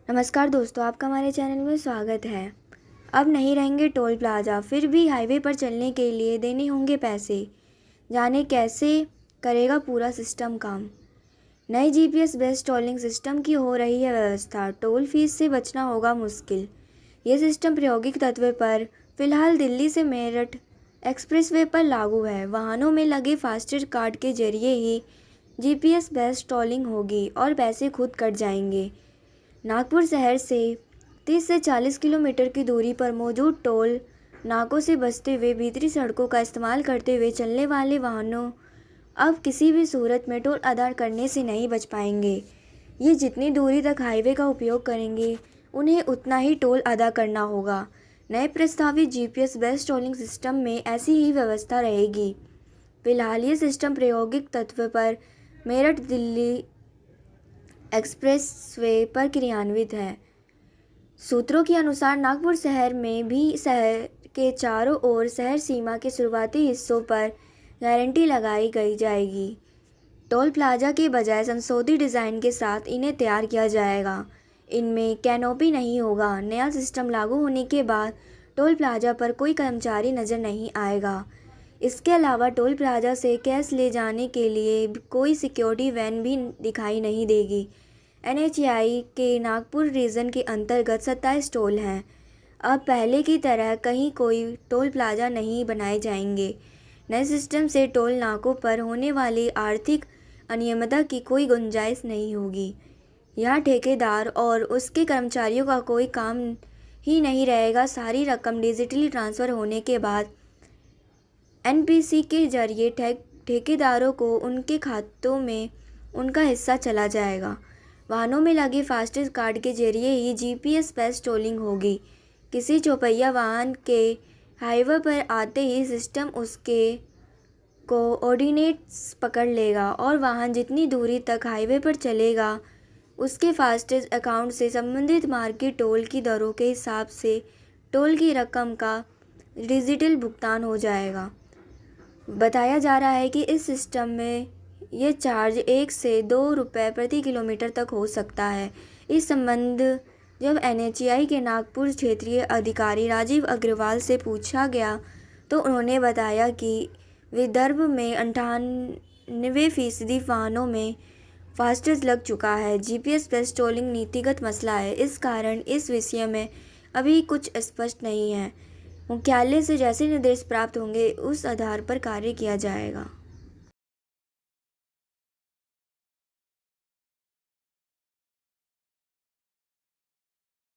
नमस्कार दोस्तों, आपका हमारे चैनल में स्वागत है। अब नहीं रहेंगे टोल प्लाज़ा, फिर भी हाईवे पर चलने के लिए देने होंगे पैसे। जाने कैसे करेगा पूरा सिस्टम काम। नए जीपीएस बेस्ड टोलिंग सिस्टम की हो रही है व्यवस्था। टोल फीस से बचना होगा मुश्किल। ये सिस्टम प्रायोगिक तत्व पर फिलहाल दिल्ली से मेरठ एक्सप्रेसवे पर लागू है। वाहनों में लगे फास्टैग कार्ड के जरिए ही जीपीएस बेस्ड टोलिंग होगी और पैसे खुद कट जाएंगे। नागपुर शहर से 30 से 40 किलोमीटर की दूरी पर मौजूद टोल नाकों से बचते हुए भीतरी सड़कों का इस्तेमाल करते हुए चलने वाले वाहनों अब किसी भी सूरत में टोल अदा करने से नहीं बच पाएंगे। ये जितनी दूरी तक हाईवे का उपयोग करेंगे उन्हें उतना ही टोल अदा करना होगा। नए प्रस्तावित जीपीएस बेस्ड टोलिंग सिस्टम में ऐसी ही व्यवस्था रहेगी। फिलहाल ये सिस्टम प्रायोगिक तत्व पर मेरठ दिल्ली एक्सप्रेसवे पर क्रियान्वित है। सूत्रों के अनुसार नागपुर शहर में भी शहर के चारों ओर शहर सीमा के शुरुआती हिस्सों पर गारंटी लगाई गई जाएगी। टोल प्लाजा के बजाय संशोधित डिज़ाइन के साथ इन्हें तैयार किया जाएगा। इनमें कैनोपी नहीं होगा। नया सिस्टम लागू होने के बाद टोल प्लाजा पर कोई कर्मचारी नज़र नहीं आएगा। इसके अलावा टोल प्लाजा से कैश ले जाने के लिए कोई सिक्योरिटी वैन भी दिखाई नहीं देगी। एनएचएआई के नागपुर रीजन के अंतर्गत 27 टोल हैं। अब पहले की तरह कहीं कोई टोल प्लाजा नहीं बनाए जाएंगे। नए सिस्टम से टोल नाकों पर होने वाली आर्थिक अनियमितता की कोई गुंजाइश नहीं होगी। यहाँ ठेकेदार और उसके कर्मचारियों का कोई काम ही नहीं रहेगा। सारी रकम डिजिटली ट्रांसफ़र होने के बाद एनपीसी के जरिए ठेकेदारों को उनके खातों में उनका हिस्सा चला जाएगा। वाहनों में लगे फास्टैग कार्ड के जरिए ही जीपीएस बेस्ड टोलिंग होगी। किसी चौपहिया वाहन के हाईवे पर आते ही सिस्टम उसके कोऑर्डिनेट्स पकड़ लेगा और वाहन जितनी दूरी तक हाईवे पर चलेगा उसके फास्टैग अकाउंट से संबंधित मार्ग की टोल की दरों के हिसाब से टोल की रकम का डिजिटल भुगतान हो जाएगा। बताया जा रहा है कि इस सिस्टम में ये चार्ज 1 से 2 रुपये प्रति किलोमीटर तक हो सकता है। इस संबंध जब एनएचएआई के नागपुर क्षेत्रीय अधिकारी राजीव अग्रवाल से पूछा गया तो उन्होंने बताया कि विदर्भ में 98% वाहनों में फास्टैग लग चुका है। जीपीएस बेस्ड टोलिंग नीतिगत मसला है, इस कारण इस विषय में अभी कुछ स्पष्ट नहीं है। मुख्यालय से जैसे निर्देश प्राप्त होंगे उस आधार पर कार्य किया जाएगा।